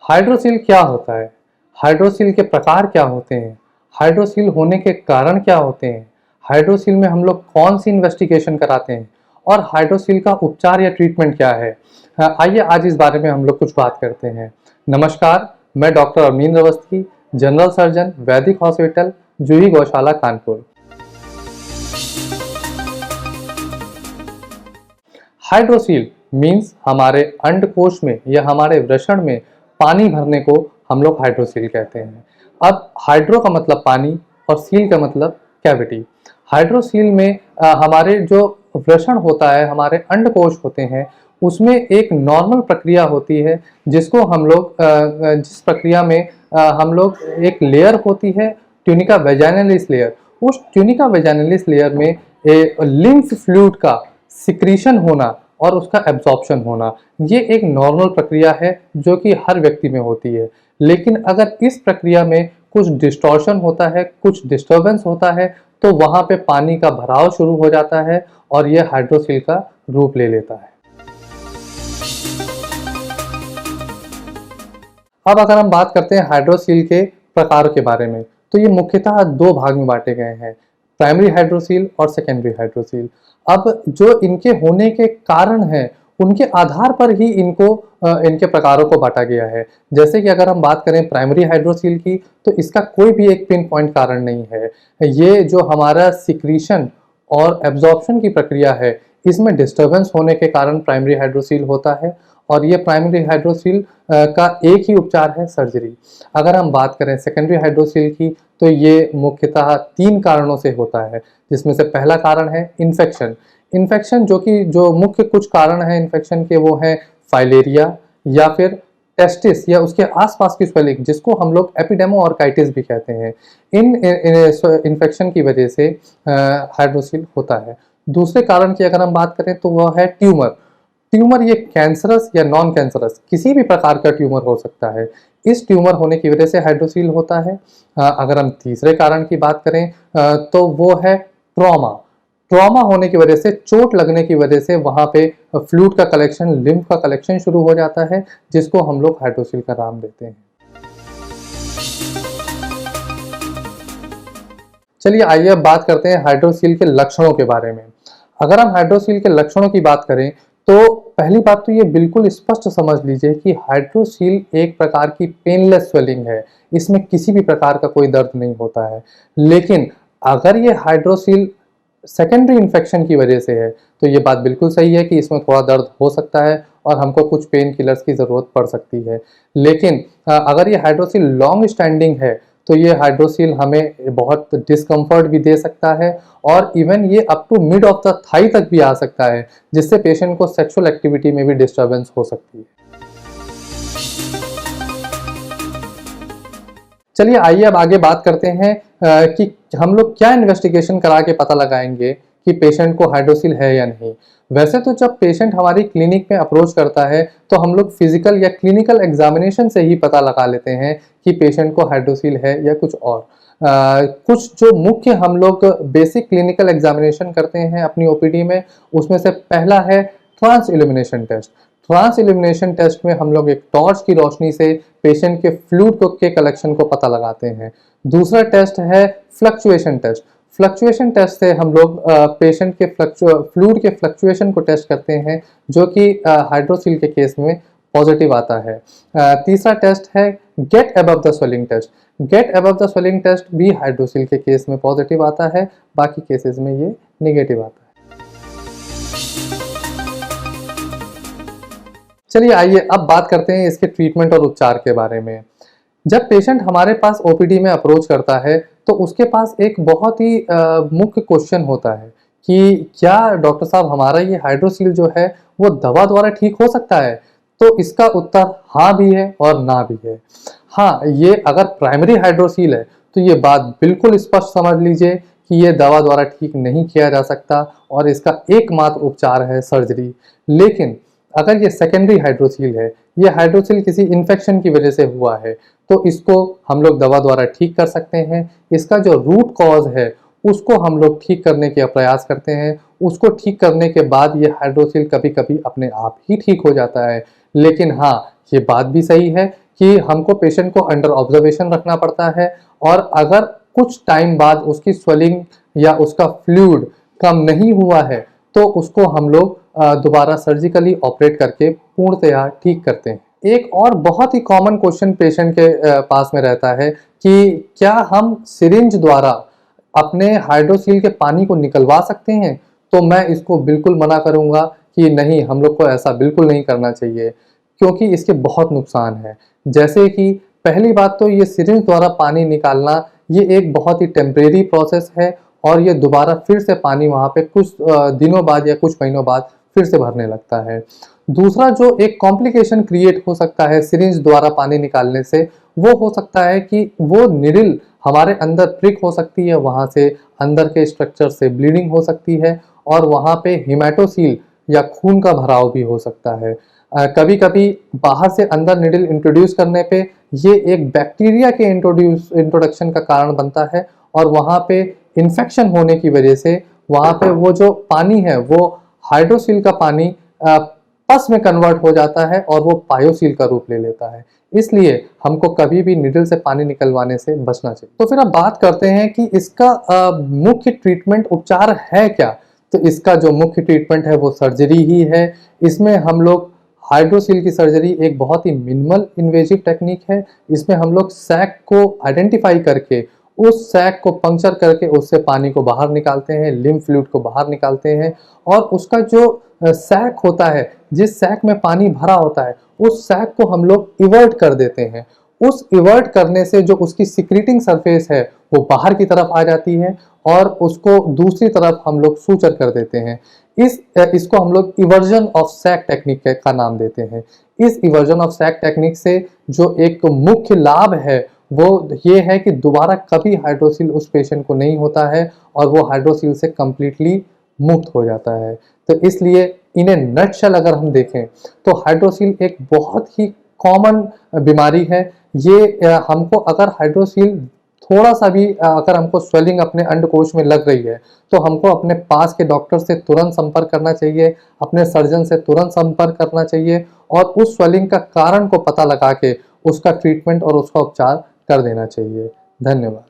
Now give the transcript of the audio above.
Hydrocele क्या होता है? हाइड्रोसील के प्रकार क्या होते हैं? हाइड्रोसील होने के कारण क्या होते हैं? हाइड्रोसील में हम लोग कौन सी इन्वेस्टिगेशन कराते हैं और हाइड्रोसील का उपचार या ट्रीटमेंट क्या है? आइए आज इस बारे में हम लोग कुछ बात करते हैं। नमस्कार, मैं डॉक्टर अमीन अवस्थी, जनरल सर्जन, वैदिक हॉस्पिटल, जूही गौशाला, कानपुर। हाइड्रोसील मीन्स हमारे अंडकोश में या हमारे वृषण में पानी भरने को हम लोग हाइड्रोसील कहते हैं। अब हाइड्रो का मतलब पानी और सील का मतलब कैविटी। हाइड्रोसील में हमारे जो वृषण होता है, हमारे अंडकोश होते हैं, उसमें एक नॉर्मल प्रक्रिया होती है जिसको हम लोग जिस प्रक्रिया में हम लोग एक लेयर होती है ट्यूनिका वेजाइनलिस लेयर। उस ट्यूनिका वेजाइनलिस लेयर में लिम्फ फ्लूइड का सिक्रीशन होना और उसका एब्जॉर्प्शन होना, ये एक नॉर्मल प्रक्रिया है जो कि हर व्यक्ति में होती है। लेकिन अगर इस प्रक्रिया में कुछ डिस्टॉर्शन होता है, कुछ डिस्टर्बेंस होता है, तो वहाँ पे पानी का भराव शुरू हो जाता है और ये हाइड्रोसील का रूप ले लेता है। अब अगर हम बात करते हैं हाइड्रोसील के प्रकार के बारे में, तो ये मुख्यतः दो भाग में बांटे गए हैं, प्राइमरी हाइड्रोसील और सेकेंडरी हाइड्रोसील। अब जो इनके होने के कारण हैं, उनके आधार पर ही इनके प्रकारों को बांटा गया है। जैसे कि अगर हम बात करें प्राइमरी हाइड्रोसील की, तो इसका कोई भी एक पिन पॉइंट कारण नहीं है। ये जो हमारा सिक्रीशन और एब्जॉर्प्शन की प्रक्रिया है, इसमें डिस्टर्बेंस होने के कारण प्राइमरी हाइड्रोसील होता है और ये प्राइमरी हाइड्रोसील का एक ही उपचार है, सर्जरी। अगर हम बात करें सेकेंडरी हाइड्रोसील की, तो ये मुख्यतः 3 कारणों से होता है, जिसमें से पहला कारण है इन्फेक्शन। इन्फेक्शन जो मुख्य कुछ कारण हैं इन्फेक्शन के, वो हैं फाइलेरिया या फिर टेस्टिस या उसके आसपास की स्वेलिंग, जिसको हम लोग एपिडेमोऑर्काइटिस भी कहते हैं। इन इन्फेक्शन की वजह से हाइड्रोसील होता है। दूसरे कारण की अगर हम बात करें तो वह है ट्यूमर। ट्यूमर ये कैंसरस या नॉन कैंसरस किसी भी प्रकार का ट्यूमर हो सकता है। इस ट्यूमर होने की वजह से हाइड्रोसील होता है। अगर हम तीसरे कारण की बात करें तो वो है ट्रॉमा। ट्रॉमा होने की वजह से, चोट लगने की वजह से वहाँ पे फ्लूइड का कलेक्शन, लिम्फ का कलेक्शन शुरू हो जाता है, जिसको हम लोग हाइड्रोसील का नाम देते हैं। चलिए आइए अब बात करते हैं हाइड्रोसील के लक्षणों के बारे में। अगर हम हाइड्रोसील के लक्षणों की बात करें तो पहली बात तो ये बिल्कुल स्पष्ट समझ लीजिए कि हाइड्रोसील एक प्रकार की पेनलेस स्वेलिंग है। इसमें किसी भी प्रकार का कोई दर्द नहीं होता है। लेकिन अगर ये हाइड्रोसील सेकेंडरी इन्फेक्शन की वजह से है, तो ये बात बिल्कुल सही है कि इसमें थोड़ा दर्द हो सकता है और हमको कुछ पेन किलर्स की ज़रूरत पड़ सकती है। लेकिन अगर ये हाइड्रोसील लॉन्ग स्टैंडिंग है, तो ये हाइड्रोसील हमें बहुत डिस्कम्फर्ट भी दे सकता है और इवन ये up to mid of the thigh तक भी आ सकता है, जिससे पेशेंट को सेक्सुअल एक्टिविटी में भी डिस्टर्बेंस हो सकती है। चलिए आइए अब आगे बात करते हैं कि हम लोग क्या इन्वेस्टिगेशन करा के पता लगाएंगे कि पेशेंट को हाइड्रोसील है या नहीं। वैसे तो जब पेशेंट हमारी क्लिनिक में अप्रोच करता है, तो हम लोग फिजिकल या क्लिनिकल एग्जामिनेशन से ही पता लगा लेते हैं कि पेशेंट को हाइड्रोसील है या कुछ और। कुछ जो मुख्य हम लोग बेसिक क्लिनिकल एग्जामिनेशन करते हैं अपनी ओपीडी में, उसमें से पहला है transillumination test. Transillumination test में हम लोग एक टॉर्च की रोशनी से पेशेंट के फ्लूइड के कलेक्शन को पता लगाते हैं। दूसरा टेस्ट है फ्लक्चुएशन टेस्ट। फ्लक्चुएशन टेस्ट से हम लोग पेशेंट के फ्लूइड के फ्लक्चुएशन को टेस्ट करते हैं, जो कि हाइड्रोसील के केस में पॉजिटिव आता है। तीसरा टेस्ट है get above the swelling test. Get above the swelling test भी हाइड्रोसील के केस में पॉजिटिव आता है, बाकी केसेस में ये नेगेटिव आता है। चलिए आइए अब बात करते हैं इसके ट्रीटमेंट और उपचार के बारे में। जब पेशेंट हमारे पास ओपीडी में अप्रोच करता है, तो उसके पास एक बहुत ही मुख्य क्वेश्चन होता है कि क्या डॉक्टर साहब हमारा ये हाइड्रोसील जो है वो दवा द्वारा ठीक हो सकता है? तो इसका उत्तर हाँ भी है और ना भी है। हाँ, ये अगर प्राइमरी हाइड्रोसील है तो ये बात बिल्कुल स्पष्ट समझ लीजिए कि ये दवा द्वारा ठीक नहीं किया जा सकता और इसका एकमात्र उपचार है सर्जरी। लेकिन अगर ये सेकेंडरी हाइड्रोसील है, ये हाइड्रोसील किसी इन्फेक्शन की वजह से हुआ है, तो इसको हम लोग दवा द्वारा ठीक कर सकते हैं। इसका जो रूट कॉज है उसको हम लोग ठीक करने का प्रयास करते हैं। उसको ठीक करने के बाद ये हाइड्रोसील कभी-कभी अपने आप ही ठीक हो जाता है। लेकिन हाँ, ये बात भी सही है कि हमको पेशेंट को अंडर ऑब्जर्वेशन रखना पड़ता है, और अगर कुछ टाइम बाद उसकी स्वेलिंग या उसका फ्लूइड कम नहीं हुआ है, तो उसको हम लोग दोबारा सर्जिकली ऑपरेट करके पूर्णतया ठीक करते हैं। एक और बहुत ही कॉमन क्वेश्चन पेशेंट के पास में रहता है कि क्या हम सिरिंज द्वारा अपने हाइड्रोसील के पानी को निकलवा सकते हैं? तो मैं इसको बिल्कुल मना करूँगा कि नहीं, हम लोग को ऐसा बिल्कुल नहीं करना चाहिए, क्योंकि इसके बहुत नुकसान हैं। जैसे कि पहली बात तो ये सिरिंज द्वारा पानी निकालना, ये एक बहुत ही टेम्परेरी प्रोसेस है, और ये दोबारा फिर से पानी वहाँ पे कुछ दिनों बाद या कुछ महीनों बाद फिर से भरने लगता है। दूसरा जो एक कॉम्प्लिकेशन क्रिएट हो सकता है सिरिंज द्वारा पानी निकालने से, वो हो सकता है कि वो निडिल हमारे अंदर प्रिक हो सकती है, वहाँ से अंदर के स्ट्रक्चर से ब्लीडिंग हो सकती है, और वहाँ पे हेमाटोसील या खून का भराव भी हो सकता है। कभी-कभी बाहर से अंदर निडिल इंट्रोड्यूस करने पे ये एक बैक्टीरिया के इंट्रोडक्शन का कारण बनता है, और वहाँ पे इन्फेक्शन होने की वजह से वहाँ पे वो जो पानी है वो हाइड्रोसील का पानी पस में कन्वर्ट हो जाता है, और वो पायोसील का रूप ले लेता है। इसलिए हमको कभी भी निडल से पानी निकलवाने से बचना चाहिए। तो फिर अब बात करते हैं कि इसका मुख्य ट्रीटमेंट उपचार है क्या? तो इसका जो मुख्य ट्रीटमेंट है वो सर्जरी ही है। इसमें हम लोग हाइड्रोसील की सर्जरी एक बहुत ही मिनिमल इन्वेजिव टेक्निक है। इसमें हम लोग सैक को आइडेंटिफाई करके उस सैक को पंक्चर करके उससे पानी को बाहर निकालते हैं, लिम्फ फ्लूइड को बाहर निकालते हैं, और उसका जो सैक होता है, जिस सैक में पानी भरा होता है, उस सैक को हम लोग इवर्ट कर देते हैं। उस इवर्ट करने से जो उसकी सिक्रीटिंग सरफेस है वो बाहर की तरफ आ जाती है, और उसको दूसरी तरफ हम लोग सूचर कर देते हैं। इसको हम लोग इवर्जन ऑफ सैक टेक्निक का नाम देते हैं। इस इवर्जन ऑफ सैक टेक्निक से जो एक मुख्य लाभ है वो ये है कि दोबारा कभी हाइड्रोसील उस पेशेंट को नहीं होता है, और वो हाइड्रोसील से कंप्लीटली मुक्त हो जाता है। तो इसलिए इन ए नटशेल अगर हम देखें तो हाइड्रोसील एक बहुत ही कॉमन बीमारी है। ये हमको अगर हाइड्रोसील थोड़ा सा भी अगर हमको स्वेलिंग अपने अंडकोश में लग रही है, तो हमको अपने पास के डॉक्टर से तुरंत संपर्क करना चाहिए, अपने सर्जन से तुरंत संपर्क करना चाहिए, और उस स्वेलिंग का कारण को पता लगा के उसका ट्रीटमेंट और उसका उपचार कर देना चाहिए। धन्यवाद।